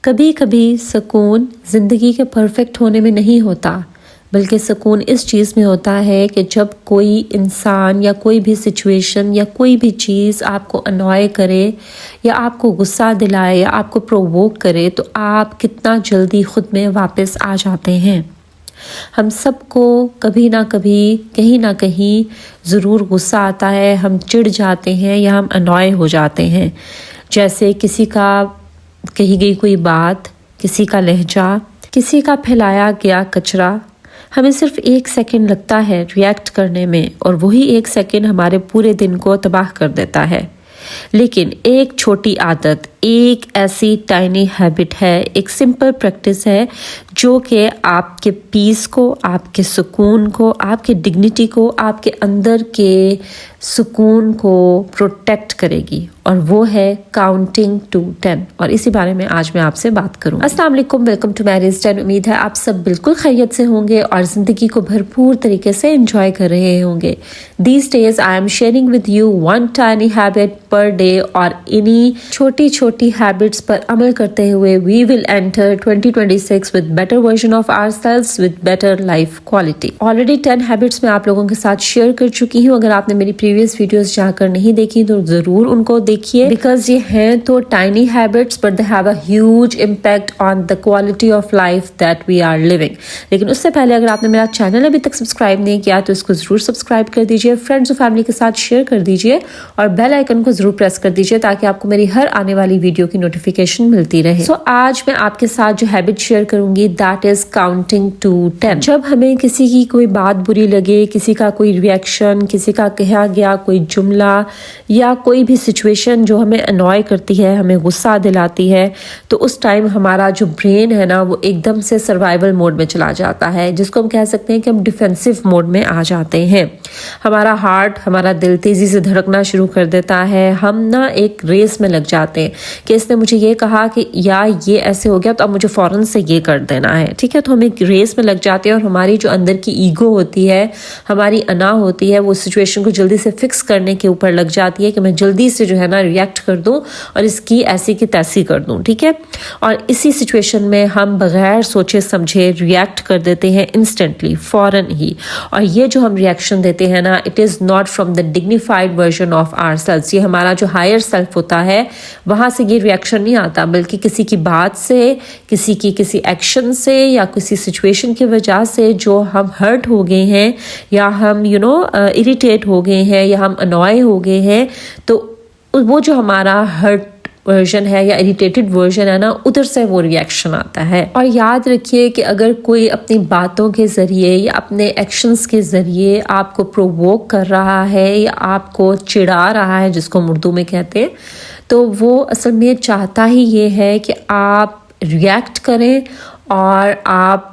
کبھی کبھی سکون زندگی کے پرفیکٹ ہونے میں نہیں ہوتا، بلکہ سکون اس چیز میں ہوتا ہے کہ جب کوئی انسان یا کوئی بھی سچویشن یا کوئی بھی چیز آپ کو انوائے کرے یا آپ کو غصہ دلائے یا آپ کو پرووک کرے تو آپ کتنا جلدی خود میں واپس آ جاتے ہیں۔ ہم سب کو کبھی نہ کبھی کہیں نہ کہیں ضرور غصہ آتا ہے، ہم چڑ جاتے ہیں یا ہم انوائے ہو جاتے ہیں، جیسے کسی کا کہی گئی کوئی بات، کسی کا لہجہ، کسی کا پھیلایا گیا کچرا۔ ہمیں صرف 1 سیکنڈ لگتا ہے ریئیکٹ کرنے میں، اور وہی 1 سیکنڈ ہمارے پورے دن کو تباہ کر دیتا ہے۔ لیکن ایک چھوٹی عادت، ایک ایسی ٹائنی ہیبٹ ہے، ایک سمپل پریکٹس ہے جو کہ آپ کے پیس کو، آپ کے سکون کو، آپ کے ڈگنیٹی کو، آپ کے اندر کے سکون کو پروٹیکٹ کرے گی، اور وہ ہے کاؤنٹنگ ٹو 10۔ اور اسی بارے میں آج میں آپ سے بات کروں۔ السلام علیکم، ویلکم ٹو میریز 10۔ امید ہے آپ سب بالکل خیریت سے ہوں گے اور زندگی کو بھرپور طریقے سے انجوائے کر رہے ہوں گے۔ These days I am sharing with you one tiny habit per day، اور انہی چھوٹی چھوٹی ہیبٹس پر عمل کرتے ہوئے we will enter 2026 with better version of ourselves with better life quality۔ Already 10 habits میں آپ لوگوں کے ساتھ شیئر کر چکی ہوں، اگر آپ نے میری پریویس ویڈیوز جا کر نہیں دیکھی تو ضرور ان کو دیکھیے، بیکاز یہ ہیں تو tiny habits but they have a huge impact on the quality of life that we are living۔ لیکن اس سے پہلے اگر آپ نے میرا چینل ابھی تک سبسکرائب نہیں کیا تو اس کو ضرور سبسکرائب کر دیجیے، فرینڈز اور فیملی کے ساتھ شیئر کر دیجیے، اور بیل آئیکن کو ضرور پریس کر دیجیے تاکہ آپ کو میری ہر آنے والی ویڈیو کی نوٹیفیکیشن ملتی رہے۔ سو آج میں آپ کے ساتھ جو ہیبٹ شیئر کروں گی that is counting to 10۔ جب ہمیں کسی کی کوئی بات بری لگے، کسی کا کوئی ریئیکشن، کسی کا کہا گیا کوئی جملہ یا کوئی بھی سچویشن جو ہمیں انوائے کرتی ہے، ہمیں غصہ دلاتی ہے، تو اس ٹائم ہمارا جو برین ہے نا وہ ایک دم سے سروائیول موڈ میں چلا جاتا ہے، جس کو ہم کہہ سکتے ہیں کہ ہم ڈیفینسو موڈ میں آ جاتے ہیں۔ ہمارا ہارٹ، ہمارا دل تیزی سے دھڑکنا شروع کر دیتا ہے، ہم نا ایک ریس میں لگ جاتے ہیں کہ اس نے مجھے یہ کہا کہ یا یہ ایسے ہو گیا تو اب مجھے فوراً سے یہ کر دینا ہے، ٹھیک ہے۔ تو ہم ایک ریس میں لگ جاتے ہیں، اور ہماری جو اندر کی ایگو ہوتی ہے، ہماری انا ہوتی ہے، وہ سچویشن کو جلدی سے فکس کرنے کے اوپر لگ جاتی ہے کہ میں جلدی سے جو ہے نا ریئیکٹ کر دوں اور اس کی ایسی کی تیسی کر دوں، ٹھیک ہے۔ اور اسی سچویشن میں ہم بغیر سوچے سمجھے ریئیکٹ کر دیتے ہیں انسٹنٹلی، فوراً ہی۔ اور یہ جو ہم ریئیکشن دیتے ہیں نا، it is not from the dignified version of our selves. یہ ہمارا جو ہائر سیلف ہوتا ہے وہاں سے یہ ریئیکشن نہیں آتا، بلکہ کسی کی بات سے، کسی ایکشن سے یا کسی سچویشن کی وجہ سے جو ہم ہرٹ ہو گئے ہیں یا ہم اریٹیٹ ہو گئے ہیں یا ہم انوائے ہو گئے ہیں، تو وہ جو ہمارا ہرٹ ورژن ہے یا اریٹیٹڈ ورژن ہے نا، ادھر سے وہ ریئیکشن آتا ہے۔ اور یاد رکھیے کہ اگر کوئی اپنی باتوں کے ذریعے یا اپنے ایکشنز کے ذریعے آپ کو پرووک کر رہا ہے یا آپ کو چڑھا رہا ہے، جس کو ہم اردو میں کہتے ہیں، تو وہ اصل میں چاہتا ہی یہ ہے کہ آپ ریئیکٹ کریں اور آپ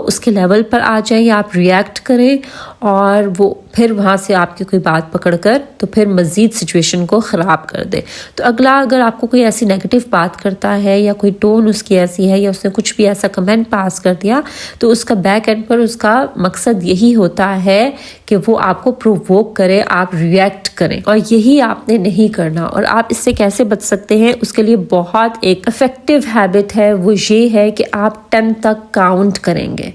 اس کے لیول پر آ جائیں، یا آپ ریئیکٹ کریں اور وہ پھر وہاں سے آپ کی کوئی بات پکڑ کر تو پھر مزید سچویشن کو خراب کر دے۔ تو اگلا اگر آپ کو کوئی ایسی نیگیٹو بات کرتا ہے یا کوئی ٹون اس کی ایسی ہے یا اس نے کچھ بھی ایسا کمنٹ پاس کر دیا، تو اس کا بیک اینڈ پر اس کا مقصد یہی ہوتا ہے کہ وہ آپ کو پرووک کرے، آپ ریئیکٹ کریں، اور یہی آپ نے نہیں کرنا۔ اور آپ اس سے کیسے بچ سکتے ہیں؟ اس کے لیے بہت ایک افیکٹو ہیبٹ ہے، وہ یہ ہے کہ آپ 10 تک کاؤنٹ کریں گے۔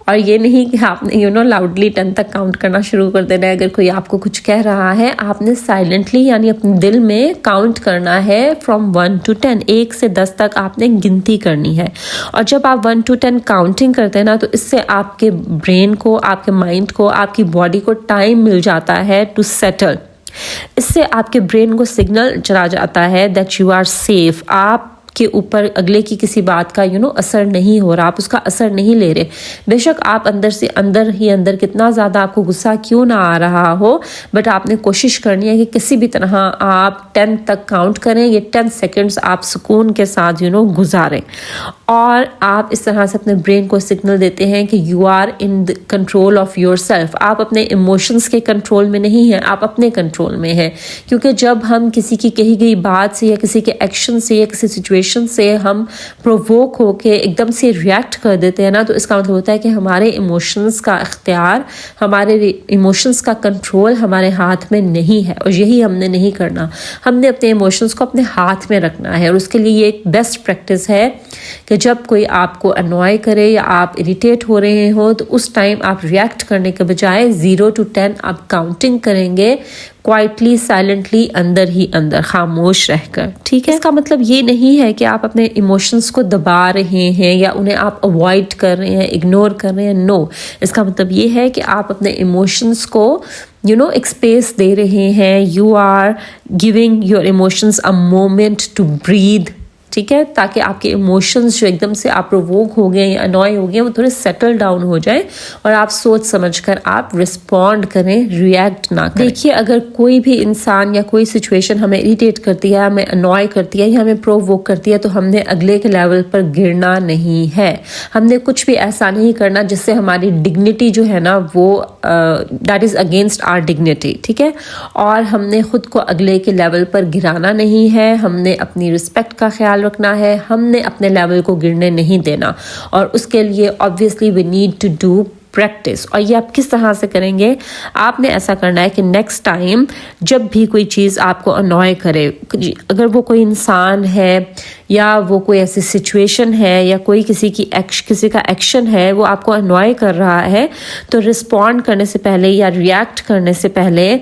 اور یہ نہیں کہ آپ نے لاؤڈلی 10 تک کاؤنٹ کرنا شروع کر دینا ہے۔ اگر کوئی آپ کو کچھ کہہ رہا ہے، آپ نے سائلنٹلی یعنی اپنے دل میں کاؤنٹ کرنا ہے فرام 1 to 10، 1 سے 10 تک آپ نے گنتی کرنی ہے۔ اور جب آپ 1 to 10 کاؤنٹنگ کرتے ہیں نا، تو اس سے آپ کے برین کو، آپ کے مائنڈ کو، آپ کی باڈی کو ٹائم مل جاتا ہے ٹو سیٹل۔ اس سے آپ کے برین کو سگنل چلا جاتا ہے دیٹ یو آر سیف، آپ کے اوپر اگلے کی کسی بات کا اثر نہیں ہو رہا، آپ اس کا اثر نہیں لے رہے۔ بے شک آپ اندر سے اندر کتنا زیادہ آپ کو غصہ کیوں نہ آ رہا ہو، بٹ آپ نے کوشش کرنی ہے کہ کسی بھی طرح آپ 10 تک کاؤنٹ کریں، یہ 10 سیکنڈز آپ سکون کے ساتھ گزاریں، اور آپ اس طرح سے اپنے برین کو سگنل دیتے ہیں کہ you are in control of yourself. آپ اپنے ایموشنز کے کنٹرول میں نہیں ہیں، آپ اپنے کنٹرول میں ہیں، کیونکہ جب ہم کسی کی کہی گئی بات سے یا کسی کے ایکشن سے یا کسی سچویشن سچویشن سے ہم پرووک ہو کے ایک دم سے ریئیکٹ کر دیتے ہیں نا، تو اس کا مطلب ہوتا ہے کہ ہمارے ایموشنز کا اختیار، ہمارے ایموشنز کا کنٹرول ہمارے ہاتھ میں نہیں ہے، اور یہی ہم نے نہیں کرنا. ہم نے اپنے ایموشنز کو اپنے ہاتھ میں رکھنا ہے، اور اس کے لیے یہ ایک بیسٹ پریکٹس ہے کہ جب کوئی آپ کو انوائے کرے یا آپ اریٹیٹ ہو رہے ہوں تو اس ٹائم آپ ریئیکٹ کرنے کے بجائے 0 to 10 آپ کاؤنٹنگ کریں گے، کوائٹلی، سائلنٹلی، اندر ہی اندر خاموش رہ کر. ٹھیک ہے، اس کا مطلب یہ نہیں ہے کہ آپ اپنے ایموشنز کو دبا رہے ہیں یا انہیں آپ اوائڈ کر رہے ہیں، اگنور کر رہے ہیں. نو، اس کا مطلب یہ ہے کہ آپ اپنے ایموشنز کو ایک اسپیس دے رہے ہیں. You are giving your emotions a moment to breathe. ٹھیک ہے، تاکہ آپ کے ایموشنز جو ایک دم سے آپ پرووک ہو گئے یا انوائے ہو گئے وہ تھوڑے سیٹل ڈاؤن ہو جائیں، اور آپ سوچ سمجھ کر آپ رسپونڈ کریں، ریئیکٹ نہ کریں. دیکھیے، اگر کوئی بھی انسان یا کوئی سچویشن ہمیں اریٹیٹ کرتی ہے، ہمیں انوائے کرتی ہے یا ہمیں پرووک کرتی ہے، تو ہم نے اگلے کے لیول پر گرنا نہیں ہے. ہم نے کچھ بھی ایسا نہیں کرنا جس سے ہماری ڈگنیٹی جو ہے نا وہ that is against our dignity. ٹھیک ہے، اور ہم نے خود کو اگلے کے لیول پر گرانا نہیں ہے. ہم نے اپنی رسپیکٹ کا خیال رکھنا ہے، ہم نے اپنے لیول کو گرنے نہیں دینا، اور اس کے لیے obviously we need to do practice. اور یہ آپ کس طرح سے کریں گے؟ آپ نے ایسا کرنا ہے کہ نیکسٹ ٹائم جب بھی کوئی چیز آپ کو انوائے کرے، اگر وہ کوئی انسان ہے یا وہ کوئی ایسی سچویشن ہے یا کوئی کسی کا ایکشن ہے وہ آپ کو انوائے کر رہا ہے، تو رسپونڈ کرنے سے پہلے یا ریئیکٹ کرنے سے پہلے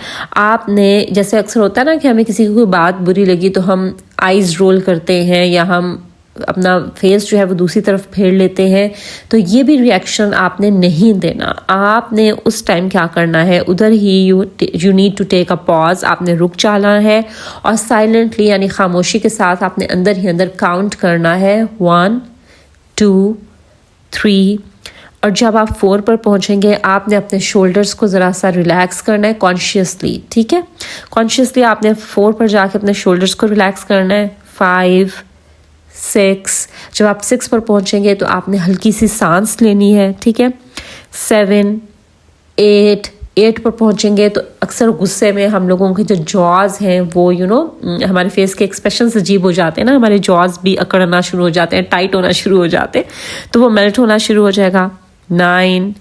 آپ نے، جیسے اکثر ہوتا ہے نا کہ ہمیں کسی کی کوئی بات بری لگی تو ہم آئیز رول کرتے ہیں یا ہم اپنا فیس جو ہے وہ دوسری طرف پھیر لیتے ہیں، تو یہ بھی ریئیکشن آپ نے نہیں دینا. آپ نے اس ٹائم کیا کرنا ہے، ادھر ہی یو نیڈ ٹو ٹیک اے پاز. آپ نے رک جانا ہے اور سائلنٹلی یعنی خاموشی کے ساتھ آپ نے اندر ہی اندر کاؤنٹ کرنا ہے 1 2 3. اور جب آپ 4 پر پہنچیں گے آپ نے اپنے شولڈرز کو ذرا سا ریلیکس کرنا ہے کانشیسلی. ٹھیک ہے، کانشیسلی آپ نے 4 پر جا کے اپنے شولڈرز کو ریلیکس کرنا ہے. 5 6. جب آپ 6 پر پہنچیں گے تو آپ نے ہلکی سی سانس لینی ہے. ٹھیک ہے. 7 8 پر پہنچیں گے تو اکثر غصے میں ہم لوگوں کے جو جاز ہیں وہ ہمارے فیس کے ایکسپریشنز عجیب ہو جاتے ہیں نا، ہمارے جاز بھی اکڑنا شروع ہو جاتے ہیں، ٹائٹ ہونا شروع ہو جاتے ہیں، تو وہ میلٹ ہونا شروع ہو جائے گا. 9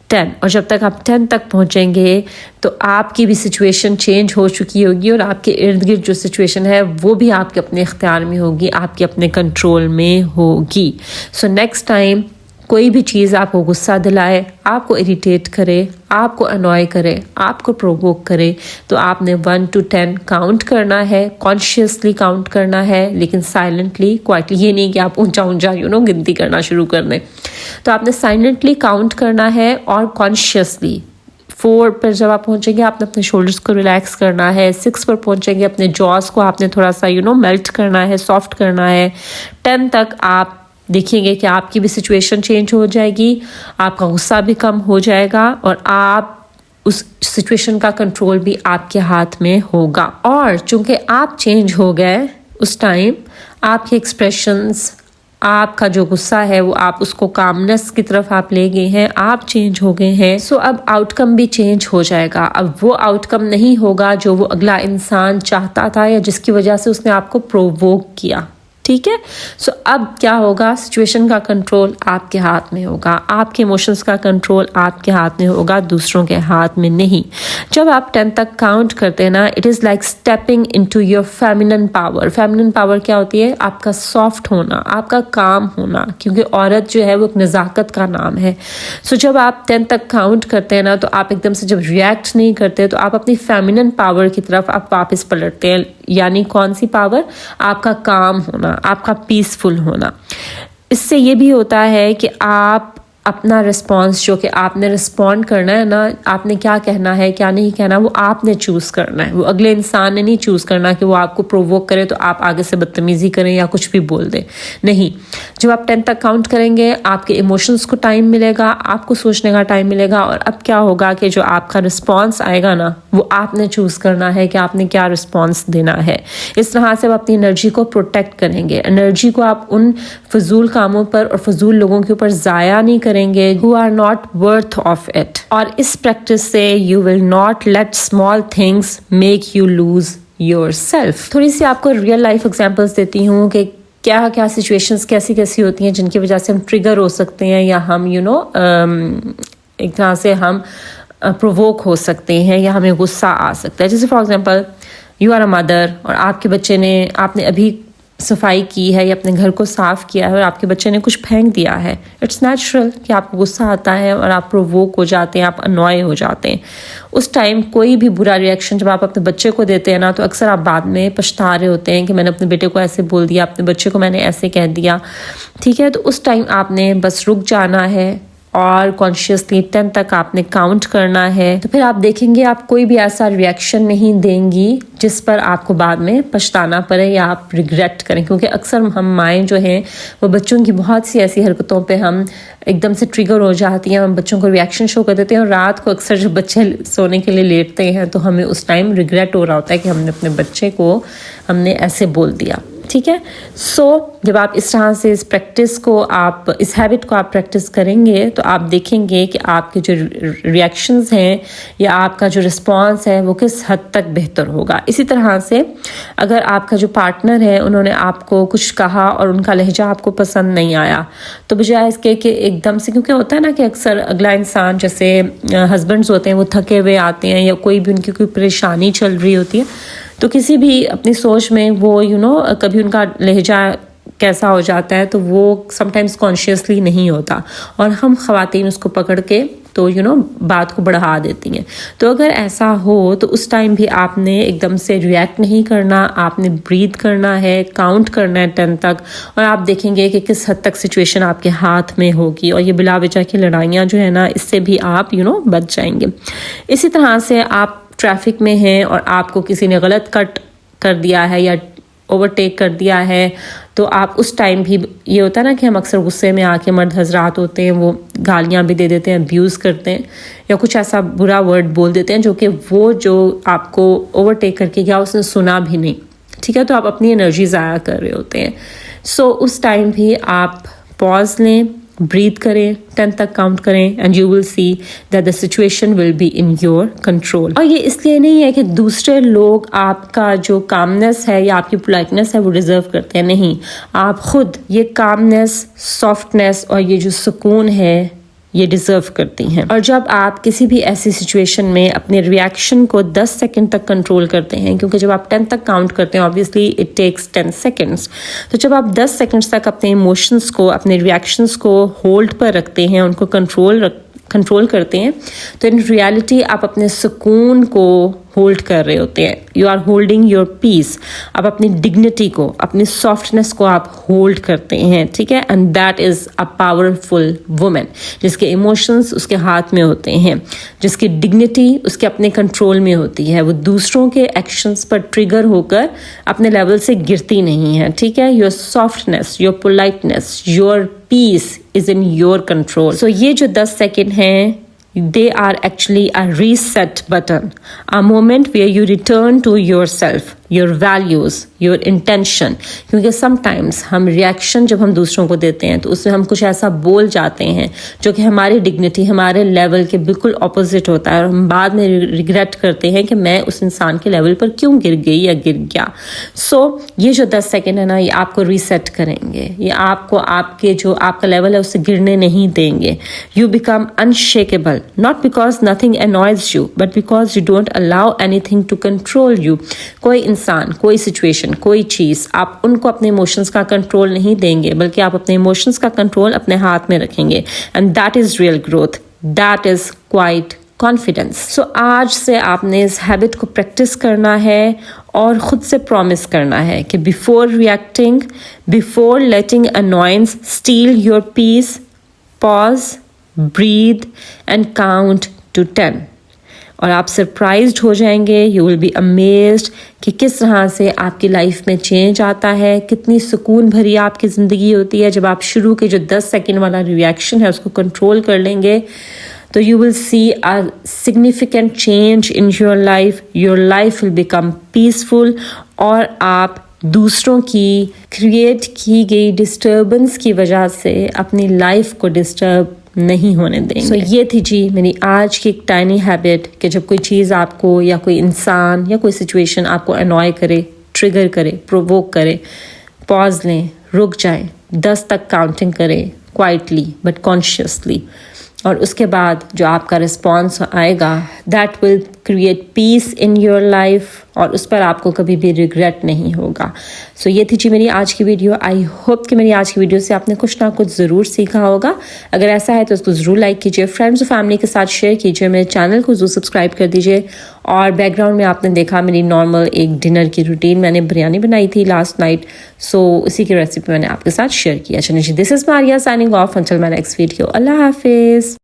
10. اور جب تک آپ 10 تک پہنچیں گے تو آپ کی بھی سچویشن چینج ہو چکی ہوگی، اور آپ کے ارد گرد جو سچویشن ہے وہ بھی آپ کے اپنے اختیار میں ہوگی، آپ کے اپنے کنٹرول میں ہوگی. سو نیکسٹ ٹائم کوئی بھی چیز آپ کو غصہ دلائے، آپ کو اریٹیٹ کرے، آپ کو انوائے کرے، آپ کو پرووک کرے، تو آپ نے 1 to 10 کاؤنٹ کرنا ہے، کانشیسلی کاؤنٹ کرنا ہے، لیکن سائلنٹلی، کوائٹلی. یہ نہیں کہ آپ اونچا گنتی کرنا شروع کر دیں. تو آپ نے سائلنٹلی کاؤنٹ کرنا ہے اور کانشیسلی. 4 پر جب آپ پہنچیں گے آپ نے اپنے شولڈرز کو ریلیکس کرنا ہے. 6 پر پہنچیں گے اپنے جاز کو آپ نے تھوڑا سا میلٹ کرنا ہے، سافٹ کرنا ہے. 10 تک آپ دیکھیں گے کہ آپ کی بھی سچویشن چینج ہو جائے گی، آپ کا غصہ بھی کم ہو جائے گا، اور آپ اس سچویشن کا کنٹرول بھی آپ کے ہاتھ میں ہوگا. اور چونکہ آپ چینج ہو گئے اس ٹائم، آپ کے ایکسپریشنز، آپ کا جو غصہ ہے وہ آپ اس کو کامنس کی طرف آپ لے گئے ہیں، آپ چینج ہو گئے ہیں. سو اب آؤٹ کم بھی چینج ہو جائے گا. اب وہ آؤٹ کم نہیں ہوگا جو وہ اگلا انسان چاہتا تھا یا جس کی وجہ سے اس نے آپ کو پرووک کیا. ٹھیک ہے. سو اب کیا ہوگا، سچویشن کا کنٹرول آپ کے ہاتھ میں ہوگا، آپ کے ایموشنز کا کنٹرول آپ کے ہاتھ میں ہوگا، دوسروں کے ہاتھ میں نہیں. جب آپ 10 تک کاؤنٹ کرتے ہیں نا، it is like stepping into your feminine power. Feminine power کیا ہوتی ہے؟ آپ کا سافٹ ہونا، آپ کا کام ہونا، کیونکہ عورت جو ہے وہ ایک نزاکت کا نام ہے. سو جب آپ 10 تک کاؤنٹ کرتے ہیں نا تو آپ ایک دم سے جب ریئیکٹ نہیں کرتے تو آپ اپنی فیمینن پاور کی طرف آپ واپس پلٹتے ہیں. یعنی کون سی پاور؟ آپ کا کام ہونا، آپ کا پیسفل ہونا. اس سے یہ بھی ہوتا ہے کہ آپ اپنا رسپانس جو کہ آپ نے رسپونڈ کرنا ہے نا، آپ نے کیا کہنا ہے کیا نہیں کہنا، وہ آپ نے چوز کرنا ہے. وہ اگلے انسان نے نہیں چوز کرنا کہ وہ آپ کو پرووک کرے تو آپ آگے سے بدتمیزی کریں یا کچھ بھی بول دیں. نہیں. جب آپ 10 تک کاؤنٹ کریں گے آپ کے ایموشنز کو ٹائم ملے گا، آپ کو سوچنے کا ٹائم ملے گا، اور اب کیا ہوگا کہ جو آپ کا رسپانس آئے گا نا وہ آپ نے چوز کرنا ہے کہ آپ نے کیا رسپانس دینا ہے. اس طرح سے آپ اپنی انرجی کو پروٹیکٹ کریں گے. انرجی کو آپ ان فضول کاموں پر اور فضول لوگوں کے اوپر ضائع نہیں کریں گے who are not worth of it. اور اس پریکٹس سے you will not let small things make you lose yourself. تھوڑی سی آپ کو ریئل لائف ایگزامپلس دیتی ہوں کہ کیا کیا سچویشنز کیسی کیسی ہوتی ہیں جن کی وجہ سے ہم ٹریگر ہو سکتے ہیں یا ہم ایک طرح سے ہم پرووک ہو سکتے ہیں یا ہمیں غصہ آ سکتا ہے. جیسے for example you are a mother اور آپ کے بچے نے آپ نے ابھی صفائی کی ہے یا اپنے گھر کو صاف کیا ہے اور آپ کے بچے نے کچھ پھینک دیا ہے. اٹس نیچرل کہ آپ کو غصہ آتا ہے اور آپ پرووک ہو جاتے ہیں, آپ انوائے ہو جاتے ہیں. اس ٹائم کوئی بھی برا ریئیکشن جب آپ اپنے بچے کو دیتے ہیں نا تو اکثر آپ بعد میں پچھتا رہے ہوتے ہیں کہ میں نے اپنے بیٹے کو ایسے بول دیا, اپنے بچے کو میں نے ایسے کہہ دیا. ٹھیک ہے, تو اس ٹائم آپ نے بس رک جانا ہے اور کانشیسلی 10 تک آپ نے کاؤنٹ کرنا ہے. تو پھر آپ دیکھیں گے آپ کوئی بھی ایسا ریئیکشن نہیں دیں گی جس پر آپ کو بعد میں پچھتانا پڑے یا آپ ریگریٹ کریں, کیونکہ اکثر ہم مائیں جو ہیں وہ بچوں کی بہت سی ایسی حرکتوں پہ ہم ایک دم سے ٹریگر ہو جاتی ہیں, ہم بچوں کو ریئیکشن شو کر دیتے ہیں اور رات کو اکثر جب بچے سونے کے لیے لیٹتے ہیں تو ہمیں اس ٹائم ریگریٹ ہو رہا ہوتا ہے کہ ہم نے اپنے بچے کو ہم نے ایسے بول دیا. ٹھیک ہے, سو جب آپ اس طرح سے اس پریکٹس کو آپ اس ہیبٹ کو آپ پریکٹس کریں گے تو آپ دیکھیں گے کہ آپ کے جو ریئیکشنز ہیں یا آپ کا جو رسپانس ہے وہ کس حد تک بہتر ہوگا. اسی طرح سے اگر آپ کا جو پارٹنر ہے انہوں نے آپ کو کچھ کہا اور ان کا لہجہ آپ کو پسند نہیں آیا تو بجائے اس کے کہ ایک دم سے, کیونکہ ہوتا ہے نا کہ اکثر اگلا انسان جیسے ہسبینڈز ہوتے ہیں وہ تھکے ہوئے آتے ہیں یا کوئی بھی ان کی کوئی پریشانی چل رہی ہوتی ہے تو کسی بھی اپنی سوچ میں وہ کبھی ان کا لہجہ کیسا ہو جاتا ہے تو وہ سم ٹائمز کانشیسلی نہیں ہوتا اور ہم خواتین اس کو پکڑ کے تو بات کو بڑھا دیتی ہیں. تو اگر ایسا ہو تو اس ٹائم بھی آپ نے ایک دم سے ریئیکٹ نہیں کرنا, آپ نے بریتھ کرنا ہے, کاؤنٹ کرنا ہے 10 تک, اور آپ دیکھیں گے کہ کس حد تک سچویشن آپ کے ہاتھ میں ہوگی اور یہ بلا وجہ کی لڑائیاں جو ہے نا اس سے بھی آپ بچ جائیں گے. اسی طرح سے آپ ٹریفک میں ہیں اور آپ کو کسی نے غلط کٹ کر دیا ہے یا اوورٹیک کر دیا ہے تو آپ اس ٹائم بھی یہ ہوتا ہے نا کہ ہم اکثر غصے میں آ کے مرد حضرات ہوتے ہیں وہ گالیاں بھی دے دیتے ہیں, ابیوز کرتے ہیں یا کچھ ایسا برا ورڈ بول دیتے ہیں جو کہ وہ جو آپ کو اوورٹیک کر کے گیا اس نے سنا بھی نہیں. ٹھیک ہے, تو آپ اپنی انرجی ضائع کر رہے ہوتے ہیں. سو اس ٹائم بھی آپ پاز لیں, بریتھ کریں, 10 تک کاؤنٹ کریں and you will see that the situation will be in your control. اور یہ اس لیے نہیں ہے کہ دوسرے لوگ آپ کا جو کامنس ہے یا آپ کی پولائٹنس ہے وہ ڈیزرو کرتے ہیں, نہیں, آپ خود یہ کامنس, سافٹنس اور یہ جو سکون ہے یہ ڈیزرو کرتی ہیں. اور جب آپ کسی بھی ایسی سچویشن میں اپنے ریئیکشن کو 10 سیکنڈ تک کنٹرول کرتے ہیں, کیونکہ جب آپ 10 تک کاؤنٹ کرتے ہیں obviously it takes 10 seconds, تو جب آپ 10 سیکنڈز تک اپنے ایموشنز کو, اپنے ریئیکشنز کو ہولڈ پر رکھتے ہیں, ان کو کنٹرول کرتے ہیں, تو ان ریالٹی آپ اپنے سکون کو ہولڈ کر رہے ہوتے ہیں. یو آر ہولڈنگ یور پیس. آپ اپنی ڈگنیٹی کو, اپنی سافٹنس کو آپ ہولڈ کرتے ہیں. ٹھیک ہے, and that is a powerful woman جس کے ایموشنز اس کے ہاتھ میں ہوتے ہیں, جس کی ڈگنیٹی اس کے اپنے کنٹرول میں ہوتی ہے, وہ دوسروں کے ایکشنز پر ٹریگر ہو کر اپنے لیول سے گرتی نہیں ہے. ٹھیک ہے, your softness, your politeness, your peace is in your control. So یہ جو 10 سیکنڈ ہیں they are actually a reset button, a moment where you return to yourself, your values, your intention. کیونکہ sometimes ہم ریئیکشن جب ہم دوسروں کو دیتے ہیں تو اس میں ہم کچھ ایسا بول جاتے ہیں جو کہ ہماری ڈگنیٹی, ہمارے لیول کے بالکل اپوزٹ ہوتا ہے اور ہم بعد میں ریگریٹ کرتے ہیں کہ میں اس انسان کے لیول پر کیوں گر گئی یا گر گیا. سو یہ جو 10 سیکنڈ ہے نا یہ آپ کو ریسیٹ کریں گے, یہ آپ کو آپ کے جو آپ کا لیول ہے اس سے گرنے نہیں دیں گے. You become unshakable, not because nothing annoys you, but because you don't allow anything to control you. کوئی انسان, کوئی سچویشن, کوئی چیز, آپ ان کو اپنے ایموشنز کا کنٹرول نہیں دیں گے بلکہ آپ اپنے ایموشنز کا کنٹرول اپنے ہاتھ میں رکھیں گے. And that is real growth. That is quite confidence. So آج سے آپ نے اس ہیبٹ کو پریکٹس کرنا ہے اور خود سے پرومس کرنا ہے کہ before reacting, before letting annoyance steal your peace, pause, breathe and count to 10. اور آپ سرپرائزڈ ہو جائیں گے, یو ول بی امیزڈ کہ کس طرح سے آپ کی لائف میں چینج آتا ہے, کتنی سکون بھری آپ کی زندگی ہوتی ہے جب آپ شروع کے جو 10 سیکنڈ والا ریئیکشن ہے اس کو کنٹرول کر لیں گے. تو you will see a significant change in your life. Your life will become peaceful اور آپ دوسروں کی کریٹ کی گئی ڈسٹربنس کی وجہ سے اپنی لائف کو ڈسٹرب نہیں ہونے دیں گے. یہ تھی جی میری آج کی ایک ٹائنی ہیبٹ کہ جب کوئی چیز آپ کو یا کوئی انسان یا کوئی سچویشن آپ کو انوائے کرے, ٹریگر کرے, پرووک کرے, پاز لیں, رک جائیں, 10 تک کاؤنٹنگ کریں کوائٹلی بٹ کانشیسلی, اور اس کے بعد جو آپ کا رسپانس آئے گا that will create peace in your life, اور اس پر آپ کو کبھی بھی ریگریٹ نہیں ہوگا. سو یہ تھی جی میری آج کی ویڈیو. آئی ہوپ کہ میری آج کی ویڈیو سے آپ نے کچھ نہ کچھ ضرور سیکھا ہوگا. اگر ایسا ہے تو اس کو ضرور لائک کیجیے, فرینڈس اور فیملی کے ساتھ شیئر کیجیے, میرے چینل کو ضرور سبسکرائب کر دیجیے. اور بیک گراؤنڈ میں آپ نے دیکھا میری نارمل ایک ڈنر کی روٹین, میں نے بریانی بنائی تھی لاسٹ نائٹ, سو اسی کی ریسیپی میں نے آپ کے ساتھ شیئر کیا. چلیے جی, this is Maria signing off until my next video. Allah حافظ.